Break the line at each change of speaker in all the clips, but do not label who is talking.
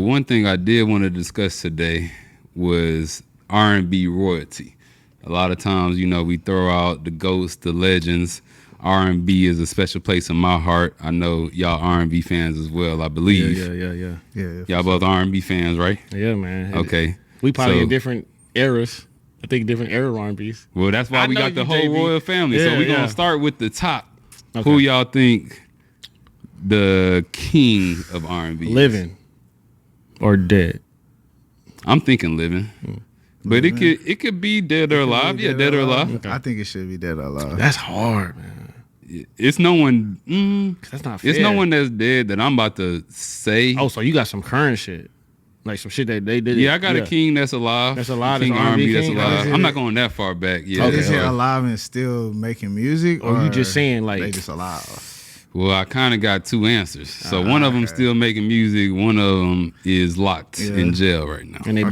One thing I did want to discuss today was R&B royalty. A lot of times, you know, we throw out the GOATs, the legends. R&B is a special place in my heart. I know y'all R&B fans as well, I believe.
Yeah.
Y'all both R&B fans, right?
Yeah, man.
Okay.
We probably in different eras. I think different era R&Bs.
Well, that's why we got the whole royal family.
Yeah,
so we're going to start with the top. Okay. Who y'all think the king of R&B is?
Living or dead?
I'm thinking living. But it could be dead or alive. Yeah, dead or alive.
Okay. I think it should be dead or alive.
That's hard, man.
It's no one.
That's not fair.
It's no one that's dead that I'm about to say.
Oh, so you got some current shit, like some shit that they did.
Yeah, I got a king that's alive.
That's alive.
King R&B that's alive.
Okay.
I'm not going that far back. Yeah.
Okay. Is he alive and still making music,
or you just saying like
they just alive?
Well, I kind of got two answers. So one of them still making music. One of them is locked in jail right now.
And they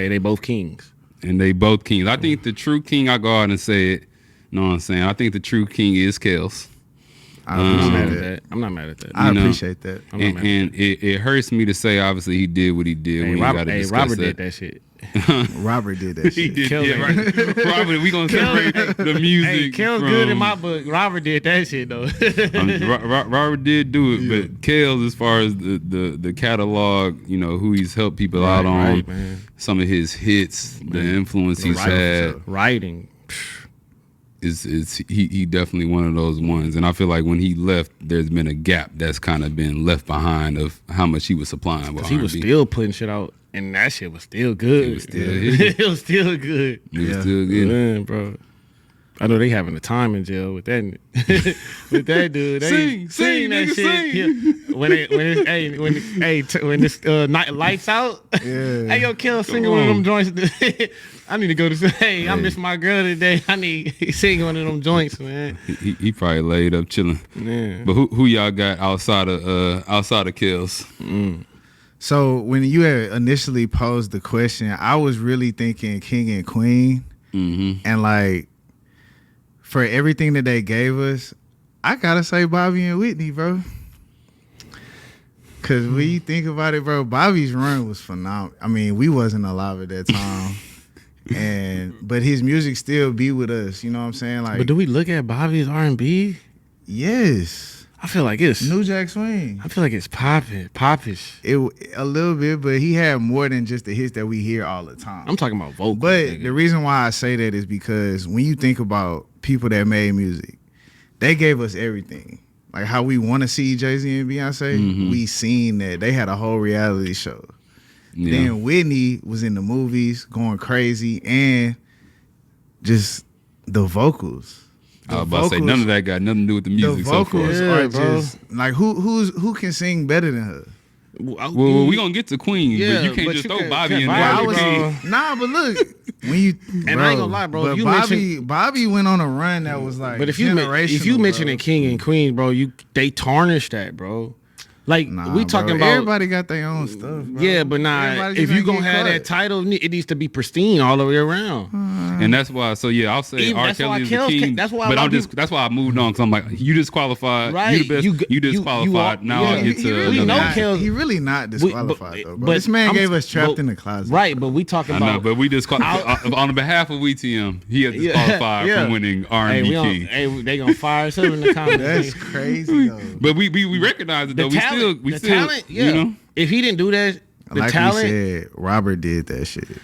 they both kings.
And they both kings. I think the true king, I go out and say it. You know what I'm saying? I think the true king is Kels.
I'm not mad at that. I'm not mad at that.
I appreciate that.
And it hurts me to say, obviously, he did what he did. When
Robert
did
that shit.
Robert did that shit.
He did, right. Robert, we gonna separate the music.
Hey, Kel's good in my book. Robert did that shit though.
Robert did do it, but Kels, as far as the catalog, you know, who he's helped people out on, some of his hits, the influence he's had,
writing.
Is he definitely one of those ones. And I feel like when he left, there's been a gap that's kind of been left behind of how much he was supplying with
he was still putting shit out, and that shit was still good.
It was still
it was still good.
It was still good.
Man, bro. I know they having a time in jail with that with that dude. They sing that shit. Yeah. When this night lights out, hey yo, Kill sing one of them joints. I need to go to I miss my girl today. I need sing one of them joints, man.
He probably laid up chilling.
Yeah.
But who y'all got outside of Kills?
So when you had initially posed the question, I was really thinking King and Queen, and like for everything that they gave us, I gotta say Bobby and Whitney, bro. Cause when you think about it, bro, Bobby's run was phenomenal. I mean, we wasn't alive at that time. But his music still be with us, you know what I'm saying? Like,
but do we look at Bobby's R&B?
Yes.
I feel like it's
New Jack Swing.
I feel like it's popish.
It a little bit, but he had more than just the hits that we hear all the time.
I'm talking about vocals.
But the reason why I say that is because when you think about people that made music, they gave us everything. Like how we want to see Jay-Z and Beyonce, we seen that. They had a whole reality show. Yeah. Then Whitney was in the movies going crazy, and just the vocals.
I was about to say none of that got nothing to do with the music.
The vocals
so far.
are just like who can sing better than her?
Well, we gonna get to Queen, but you can't just throw Bobby in there.
Nah, but look, when you
I ain't gonna lie, bro.
But Bobby went on a run that was like.
But if you mention a King and Queen, bro, they tarnished that, bro. Like we talking about
everybody got their own stuff. Bro.
Yeah, but if you gonna have that title, it needs to be pristine all the way around.
And that's why. So yeah, I'll say R. Kelly is the king. That's why I moved on because I'm like, you disqualified. Right. You the best. You disqualified. Now I get to.
He really not disqualified though, bro. But this man gave us Trapped in the Closet.
Right, but we talking about.
I know, but we disqualified on behalf of WeTM. He is disqualified from winning R&B king.
Hey, they gonna fire us up in the comments.
That's crazy though.
But we recognize it though. We still,
talent, you know. If he didn't do that, the
like
talent.
We said, Robert did that shit. Okay.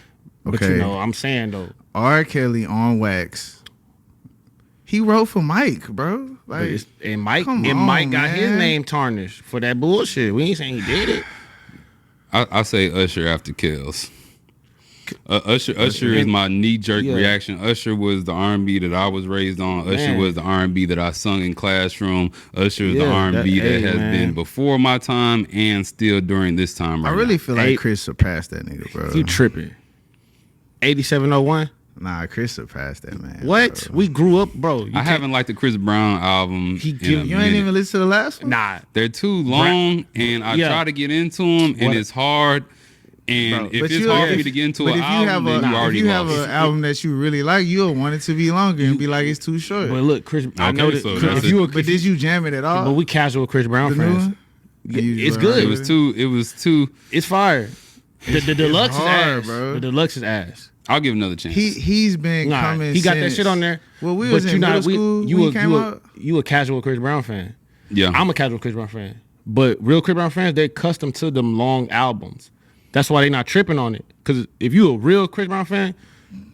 But you know, I'm saying though,
R. Kelly on wax. He wrote for Mike, bro. Like,
and Mike got his name tarnished for that bullshit. We ain't saying he did it.
I say Usher after Kills. Usher is my knee-jerk reaction. Usher was the R&B that I was raised on. Usher was the R&B that I sung in classroom. Usher is the R&B that has been before my time and still during this time.
I really feel like Chris surpassed that nigga, bro.
You tripping? 8701.
Nah, Chris surpassed that, man.
What? Bro. We grew up, bro.
I haven't liked the Chris Brown album.
You ain't even listened to the last one?
Nah.
They're too long, and I try to get into them, and it's hard. And if it's hard for me to get into an album, then you already lost.
If you have an album that you really like, you'll want it to be longer and be like, it's too short.
But look, Chris, I know that.
But did you jam it at all?
But we casual Chris Brown fans. It's good.
It was too.
It's fire. The deluxe
hard,
is ass,
bro.
The deluxe is ass.
I'll give another chance.
He's been coming.
He got that
since-
shit on there.
Well, we was in middle school.
You a casual Chris Brown fan.
Yeah,
I'm a casual Chris Brown fan. But real Chris Brown fans, they're accustomed to them long albums. That's why they not tripping on it. Because if you a real Chris Brown fan,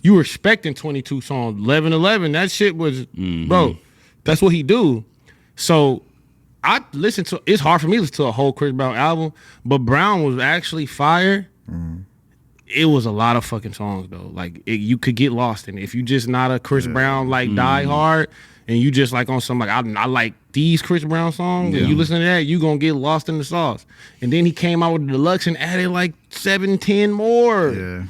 you respecting 22 songs, 11. That shit was, bro. That's what he do. So I listen to. It's hard for me to listen to a whole Chris Brown album, but Brown was actually fire. It was a lot of fucking songs though. Like you could get lost in it if you just not a Chris Brown like die hard, and you just like on some like I like these Chris Brown songs. And you listen to that, you gonna get lost in the sauce. And then he came out with the deluxe and added like 7-10 more.
Yeah.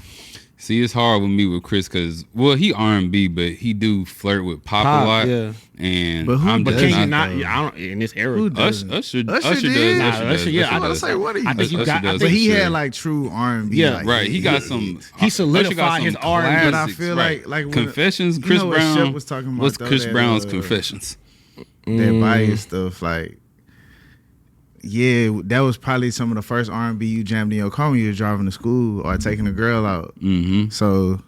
See, it's hard with me with Chris because, well, he R&B, but he do flirt with pop a lot.
Yeah.
And
But who
I'm
does
just
Can you
not.
not? I don't in this era.
Usher
did?
does.
Nah,
Usher
Usher, yeah,
does.
I
was say, what are you?
I think you
Usher
got. I
does.
But
think
he
Sure.
had like true R&B.
Yeah,
like,
Right, he got some.
He
Usher
solidified
got some
his R&B.
But I
classics,
feel
right.
like when,
Confessions.
you
Chris
know what
Brown
Shep was talking about,
What's
though,
Chris
that,
Brown's Confessions?
that bias stuff. Like, yeah, that was probably some of the first R&B you jammed in your car when you were driving to school or taking a girl out. So,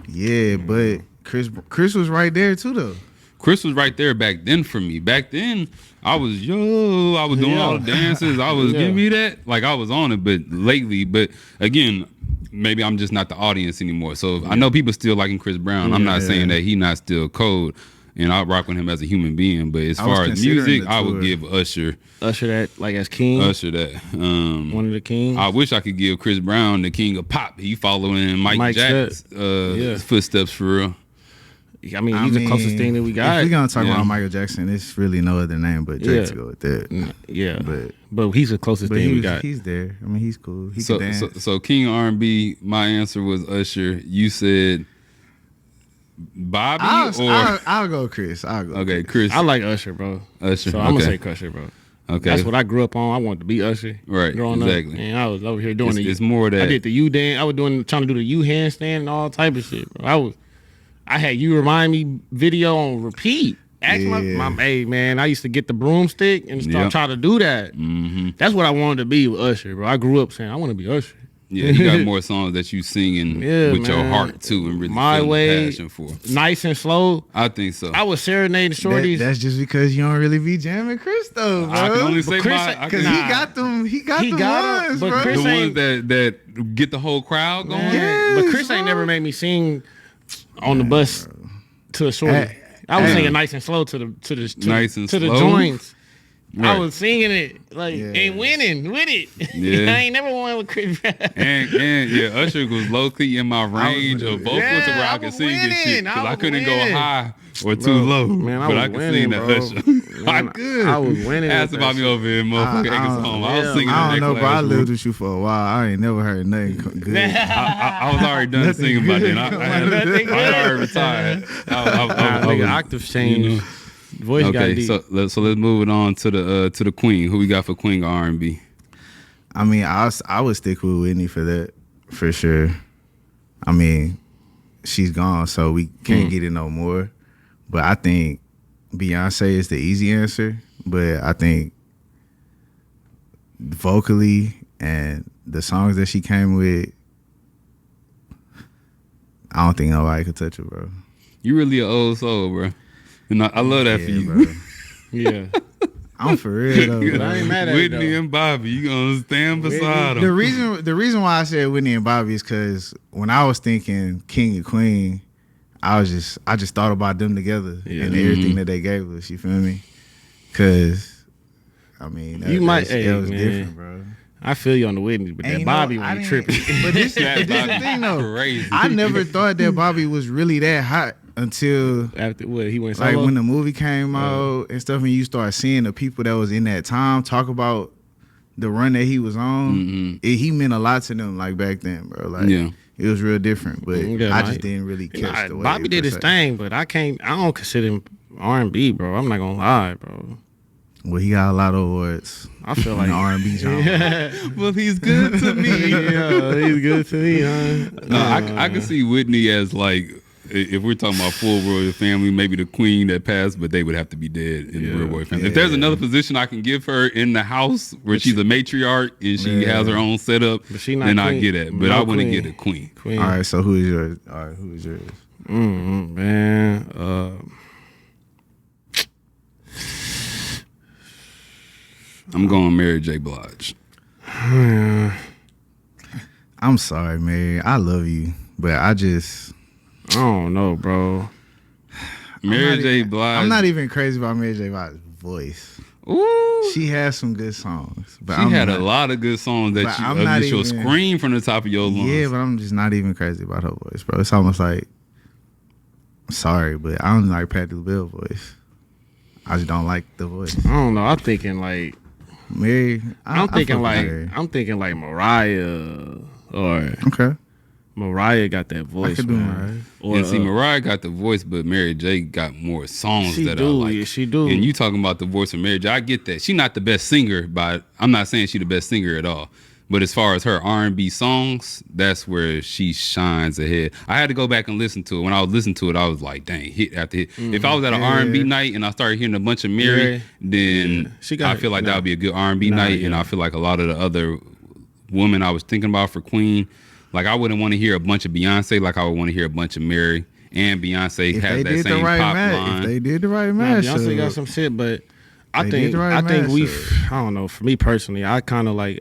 yeah, but Chris was right there too, though.
Chris was right there back then for me. Back then, I was doing all the dances. I was give me that. Like I was on it, but lately, but again, maybe I'm just not the audience anymore. So I know people still liking Chris Brown. I'm not saying that he not still cold, and I rock with him as a human being. But as far as music, I would give Usher
that like as king.
Usher that.
One of the kings.
I wish I could give Chris Brown the king of pop. He following Mike Jack's footsteps for real.
I mean, he's the closest thing that we got.
If we're gonna talk about Michael Jackson, it's really no other name but Drake to go with that.
Yeah, but he's the closest thing we got.
He's there. I mean, he's cool. He can dance.
So King of R&B, my answer was Usher. You said Bobby
I'll go Chris.
Okay, Chris.
I like Usher, bro.
Usher.
So I'm gonna say Usher, bro.
Okay,
that's what I grew up on. I wanted to be Usher.
Right,
growing
exactly.
up, and I was over here doing
it's more that
I did the U dance. I was trying to do the U handstand and all type of shit, bro. I had You Remind Me video on repeat. Ask my hey man, I used to get the broomstick and start trying to do that. That's what I wanted to be with Usher, bro. I grew up saying I want to be Usher.
Yeah, you got more songs that you singing with your heart too, and really
My
feeling
Way,
passion for.
Nice and Slow.
I think so.
I was serenading shorties.
That's just because you don't really be jamming Chris though, bro.
I can only say
because he got them. He got them ones,
but
bro.
Chris
the ones that get the whole crowd going.
Yes, but Chris ain't never made me sing on the bus to a shorty. I was singing Nice and Slow to the joints. Right. I was singing it like and winning with it.
Yeah.
I ain't never won with Chris Brown.
And Usher was low key in my range of vocals to where I could sing this shit because I couldn't go high or too low.
Man,
but I could sing that Usher.
I was winning.
Ask about me over here, motherfucker. I was singing.
I don't know, bro. I lived with you for a while. I ain't never heard nothing good.
I was already done singing by then. I already retired.
Nigga, octave change. Voice got deep.
So let's move it on to the queen. Who we got for Queen of R&B?
I mean, I would stick with Whitney for that, for sure. I mean, she's gone, so we can't get it no more. But I think Beyonce is the easy answer. But I think vocally and the songs that she came with, I don't think nobody could touch her, bro.
You really an old soul, bro. And I love that for you.
Bro.
Yeah.
I'm for real though.
But I ain't mad at
Whitney
it,
and Bobby, you gonna stand beside them.
The reason why I said Whitney and Bobby is because when I was thinking King and Queen, I just thought about them together and everything that they gave us. You feel me? Because I mean, that was different, bro.
I feel you on the Whitney, but that Bobby when you tripping.
But this is the thing though.
Crazy.
I never thought that Bobby was really that hot until
after what he went solo?
Like when the movie came out and stuff, and you start seeing the people that was in that time talk about the run that he was on. He meant a lot to them, like back then, bro. Like it was real different, but I just didn't really catch the way
Bobby did his thing, but I don't consider him R&B, bro. I'm not gonna lie, bro.
Well, he got a lot of awards.
I feel like
R&B genre.
Well, he's good to me.
Yeah, he's good to me, huh?
No, I can see Whitney as like if we're talking about full royal family, maybe the queen that passed, but they would have to be dead in the real royal family. If there's another position I can give her in the house where she's a matriarch and she has her own setup, then I get it. But I wouldn't get a queen.
All right, so who is yours? All right, who is yours?
Man,
I'm going Mary J. Blige.
I'm sorry, Mary. I love you, but I
don't know, bro.
Mary J. Blige.
I'm not even crazy about Mary J. Blige's voice.
Ooh.
She has some good songs. But
she had a lot of good songs that you'll scream from the top of your lungs.
Yeah, but I'm just not even crazy about her voice, bro. It's almost like, sorry, but I don't like Patti LaBelle voice. I just don't like the voice.
I don't know. I'm thinking like
Mary.
I'm thinking like Mariah or
okay.
Mariah got that voice, man.
And see, Mariah got the voice, but Mary J got more songs that I like.
Yeah, she do.
And you talking about the voice of Mary J, I get that. She's not the best singer, but I'm not saying she's the best singer at all. But as far as her R&B songs, that's where she shines ahead. I had to go back and listen to it. When I was listening to it, I was like, dang, hit after hit. If I was at an R&B night and I started hearing a bunch of Mary, then I feel like that would be a good R&B night. And I feel like a lot of the other women I was thinking about for Queen, like I wouldn't want to hear a bunch of Beyonce like I would want to hear a bunch of Mary. And Beyonce has that same pop line.
If they did the right match.
Beyonce got some shit, but I think I don't know, for me personally, I kind of like,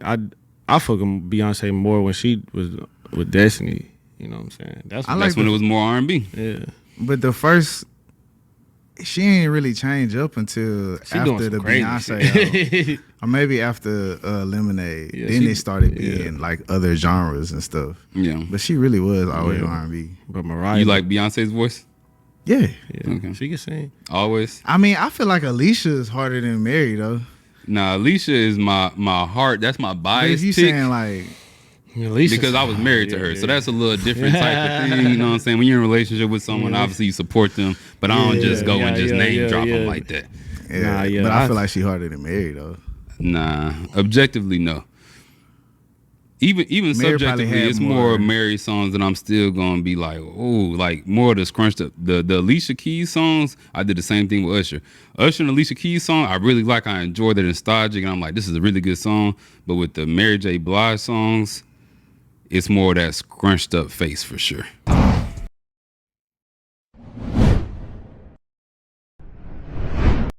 I fuck with Beyonce more when she was with Destiny. You know what I'm saying? That's
when it was more R&B.
Yeah.
But the first, she ain't really change up until after the Beyonce or maybe after Lemonade.
Yeah,
then it started being like other genres and stuff.
Yeah.
But she really was always R&B.
But Mariah,
you like Beyonce's voice?
Yeah.
Okay. She can sing.
Always.
I mean, I feel like Alicia is harder than Mary though.
Nah, Alicia is my heart. That's my bias.
But if you saying like,
because I was married to her, so that's a little different type of thing. You know what I'm saying? When you're in a relationship with someone, obviously you support them, but I don't just go and just name drop them like that.
But I feel like she harder than Mary though.
Nah, objectively no. Even subjectively, it's more Mary songs that I'm still gonna be like, oh, like more of the scrunched up. The Alicia Keys songs, I did the same thing with Usher. Usher and Alicia Keys song, I really like. I enjoy the nostalgic, and I'm like, this is a really good song. But with the Mary J. Blige songs, it's more of that scrunched up face for sure.